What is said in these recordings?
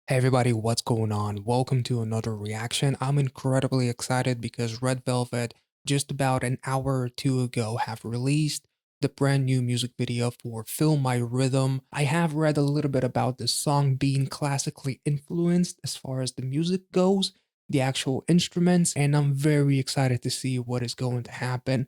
Hey everybody, what's going on? Welcome to another reaction. I'm incredibly excited because Red Velvet just about an hour or two ago have released the brand new music video for Feel My Rhythm. I have read a little bit about this song being classically influenced as far as the music goes, the actual instruments, and I'm very excited to see what is going to happen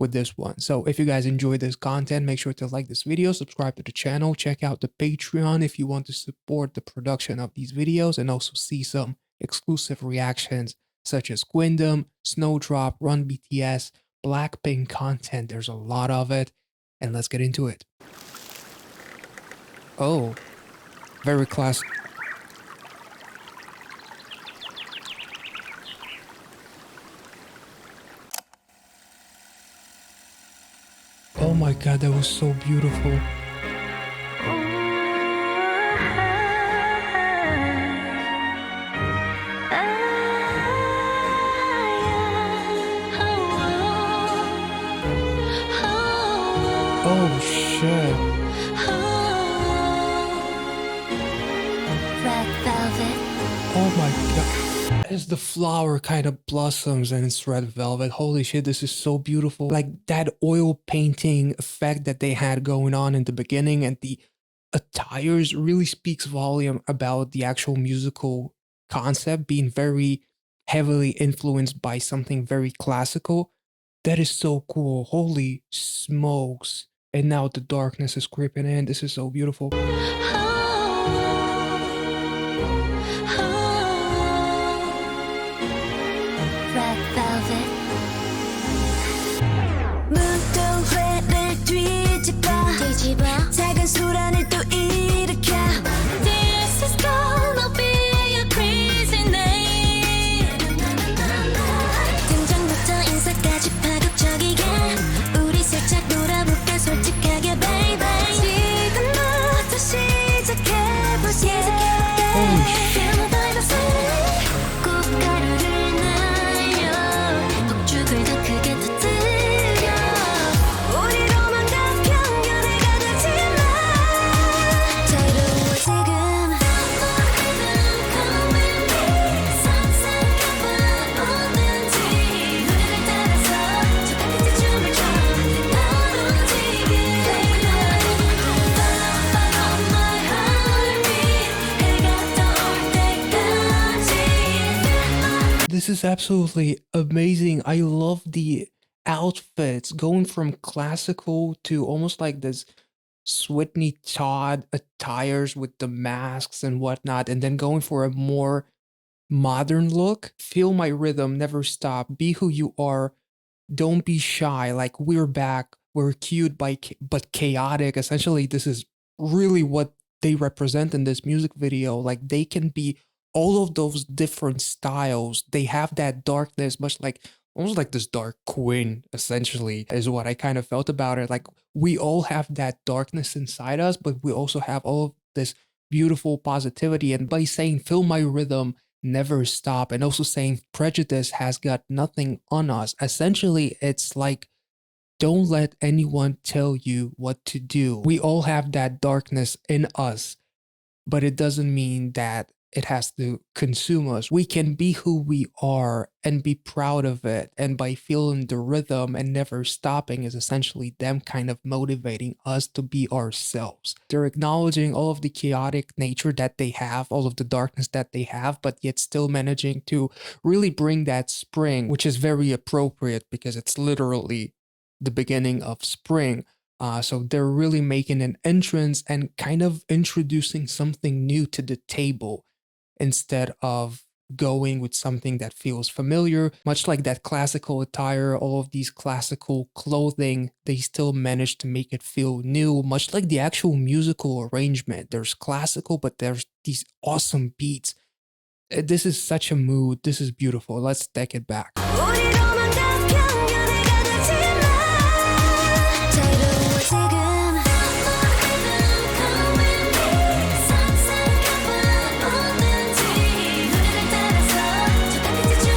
with this one. So if you guys enjoy this content, make sure to like this video, subscribe to the channel, check out the Patreon if you want to support the production of these videos and also see some exclusive reactions such as Gwindom, Snowdrop, Run BTS, Blackpink content. There's a lot of it, and let's get into it. Oh, very classic. Oh my god, that was so beautiful. Oh shit. Red velvet. Oh my god. As the flower kind of blossoms and it's red velvet, holy shit, this is so beautiful. Like that oil painting effect that they had going on in the beginning and the attires really speaks volume about the actual musical concept being very heavily influenced by something very classical. That is so cool. Holy smokes. And now the darkness is creeping in. This is so beautiful. Red velvet. 문동회를 뒤집어 작은 소란을 또 일으켜. This is gonna be a crazy night. 등장부터 인사까지 파격적이게 우리 살짝 놀아볼까 솔직하게 baby. 지금부터 시작해보자. This is absolutely amazing. I love the outfits going from classical to almost like this Sweeney Todd attires with the masks and whatnot, and then going for a more modern look. Feel my rhythm, never stop, be who you are, don't be shy. Like we're back, we're cute but chaotic. Essentially, this is really what they represent in this music video. Like they can be all of those different styles. They have that darkness, much like almost like this dark queen, essentially, is what I kind of felt about it. Like we all have that darkness inside us, but we also have all of this beautiful positivity. And by saying feel my rhythm, never stop, and also saying prejudice has got nothing on us, essentially it's like don't let anyone tell you what to do. We all have that darkness in us, but it doesn't mean that it has to consume us. We can be who we are and be proud of it. And by feeling the rhythm and never stopping is essentially them kind of motivating us to be ourselves. They're acknowledging all of the chaotic nature that they have, all of the darkness that they have, but yet still managing to really bring that spring, which is very appropriate because it's literally the beginning of spring. So they're really making an entrance and kind of introducing something new to the table instead of going with something that feels familiar. Much like that classical attire, all of these classical clothing, they still manage to make it feel new, much like the actual musical arrangement. There's classical, but there's these awesome beats. This is such a mood. This is beautiful. Let's take it back.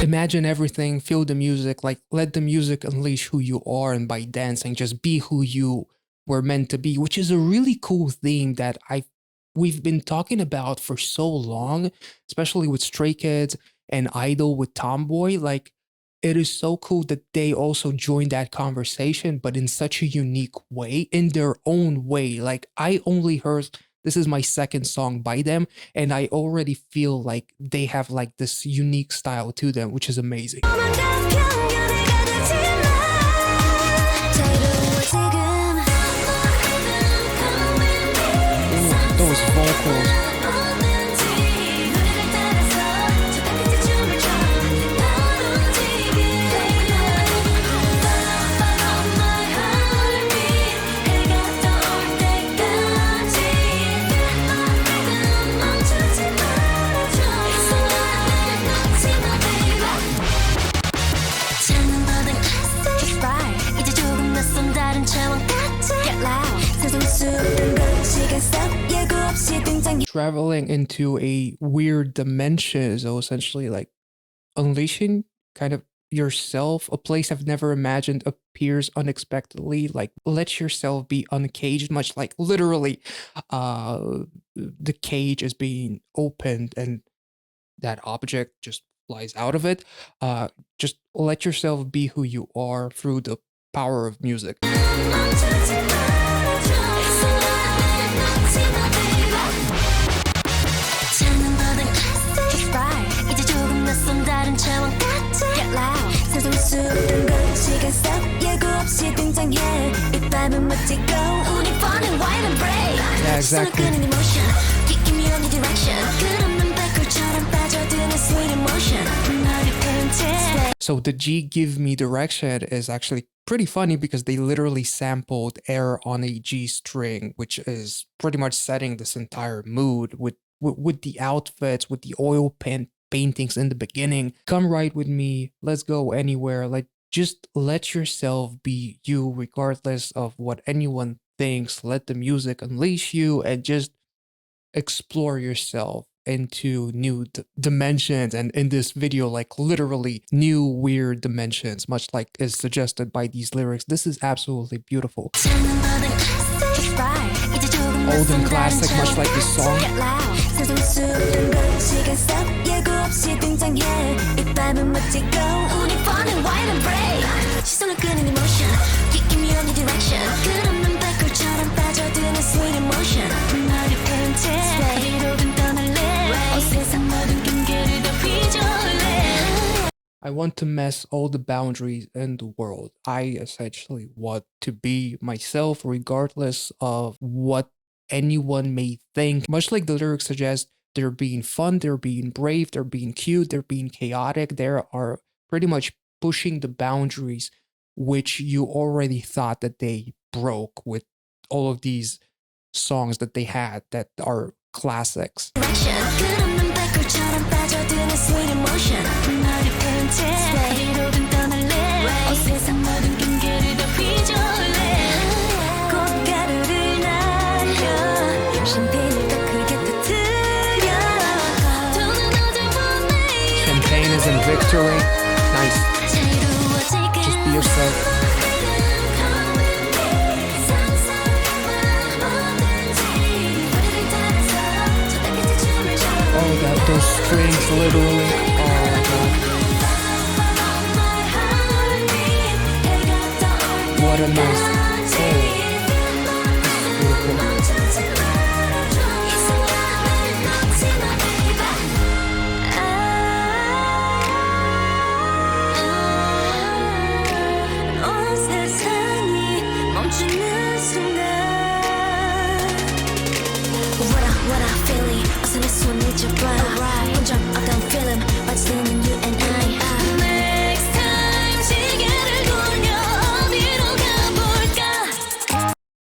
Imagine everything, feel the music, like let the music unleash who you are, and by dancing, just be who you were meant to be, which is a really cool theme that I we've been talking about for so long, especially with Stray Kids and Idol with Tomboy. Like, it is so cool that they also joined that conversation, but in such a unique way, in their own way. Like, I only heard this is my second song by them, and I already feel like they have like this unique style to them, which is amazing. Ooh, those vocals. Traveling into a weird dimension, so essentially like unleashing kind of yourself, a place I've never imagined appears unexpectedly. Like, let yourself be uncaged, much like literally the cage is being opened and that object just flies out of it. Just let yourself be who you are through the power of music. Yeah, exactly. So the G Give Me Direction is actually pretty funny because they literally sampled Air on a G string, which is pretty much setting this entire mood with the outfits, with the paintings in the beginning. Come ride with me, let's go anywhere. Like, just let yourself be you regardless of what anyone thinks. Let the music unleash you and just explore yourself into new dimensions, and in this video, like literally new weird dimensions, much like is suggested by these lyrics. This is absolutely beautiful. Old and classic, much like this song. I want to mess all the boundaries in the world. I essentially want to be myself regardless of what anyone may think. Much like the lyrics suggest, they're being fun, they're being brave, they're being cute, they're being chaotic. They are pretty much pushing the boundaries which you already thought that they broke with all of these songs that they had that are classics. Champagne is in victory. Nice. Just be yourself. Oh, those strings literally. Oh my god. What a nice soul.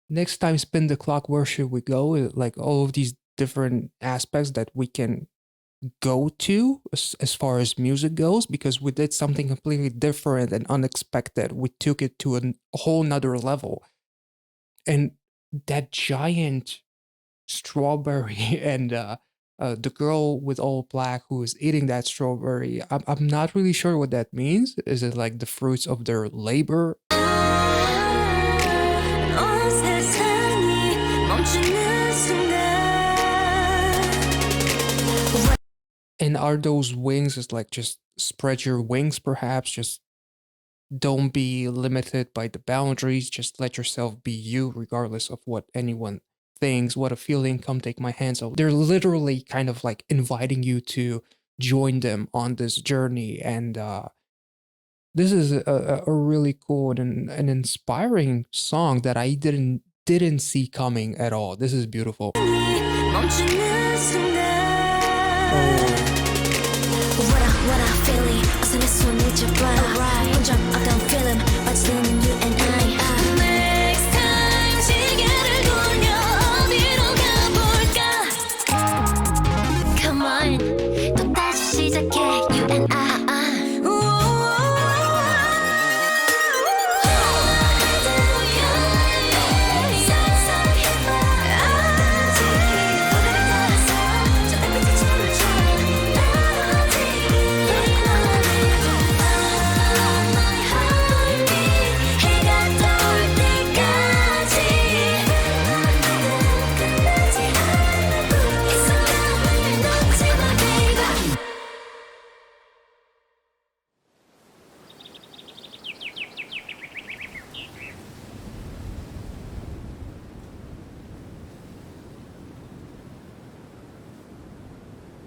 Next time, spin the clock, where should we go? Like all of these different aspects that we can go to as far as music goes, because we did something completely different and unexpected. We took it to a whole nother level. And that giant strawberry and the girl with all black who is eating that strawberry, I'm not really sure what that means. Is it like the fruits of their labor? And are those wings is like just spread your wings perhaps, just don't be limited by the boundaries, just let yourself be you regardless of what anyone thinks, what a feeling, come take my hand. So they're literally kind of like inviting you to join them on this journey. And this is a really cool and an inspiring song that I didn't see coming at all. This is beautiful. 멈추는 순간 Oh. What I feeling 어서 내 손을 잡아 혼자 어떤 feeling 빠져드는 you and I Next time 시계를 돌려 어디로 가볼까 Come on 또다시 시작해 you and I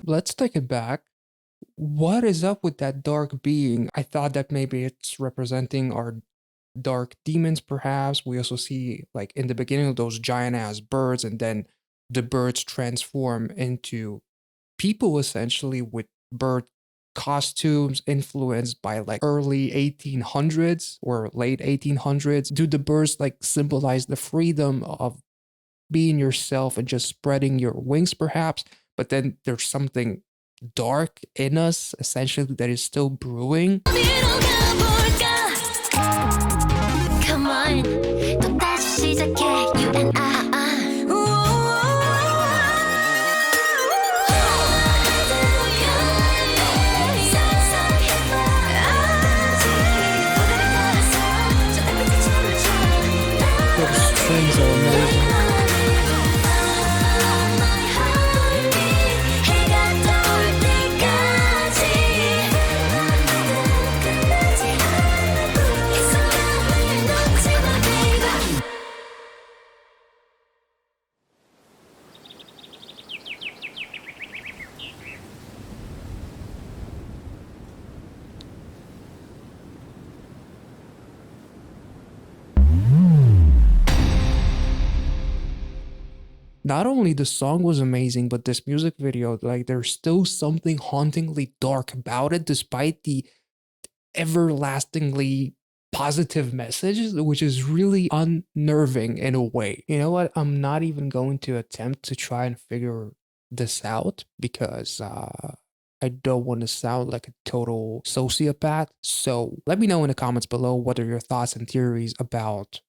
Let's take it back. What is up with that dark being? I thought that maybe it's representing our dark demons, perhaps. We also see, like, in the beginning of those giant ass birds, and then the birds transform into people essentially with bird costumes influenced by like early 1800s or late 1800s. Do the birds like symbolize the freedom of being yourself and just spreading your wings, perhaps? But then there's something dark in us, essentially, that is still brewing. Come on, 또다시 시작해 you and I Those strings are amazing. Not only the song was amazing, but this music video, like, there's still something hauntingly dark about it, despite the everlastingly positive message, which is really unnerving in a way. You know what? I'm not even going to attempt to try and figure this out because I don't want to sound like a total sociopath. So let me know in the comments below what are your thoughts and theories about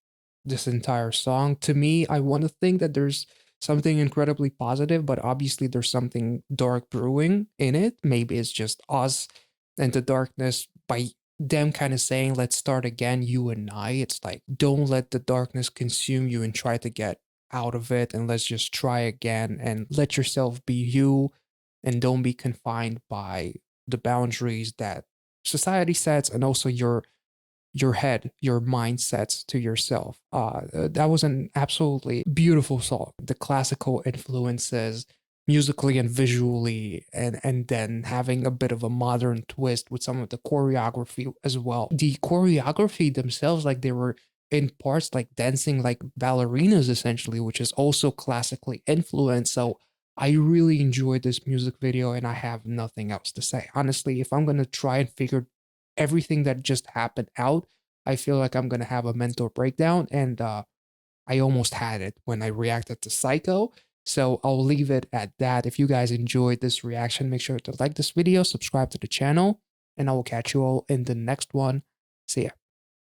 this entire song. To me, I want to think that there's something incredibly positive, but obviously there's something dark brewing in it. Maybe it's just us and the darkness by them kind of saying, let's start again, you and I. It's like, don't let the darkness consume you and try to get out of it. And let's just try again and let yourself be you and don't be confined by the boundaries that society sets and also your head, your mindsets to yourself. That was an absolutely beautiful song. The classical influences musically and visually, and then having a bit of a modern twist with some of the choreography as well. The choreography themselves, like they were in parts like dancing like ballerinas essentially, which is also classically influenced. So I really enjoyed this music video and I have nothing else to say. Honestly, if I'm going to try and figure everything that just happened out, I feel like I'm going to have a mental breakdown. And I almost had it when I reacted to Psycho. So I'll leave it at that. If you guys enjoyed this reaction, make sure to like this video, subscribe to the channel, and I will catch you all in the next one. See ya.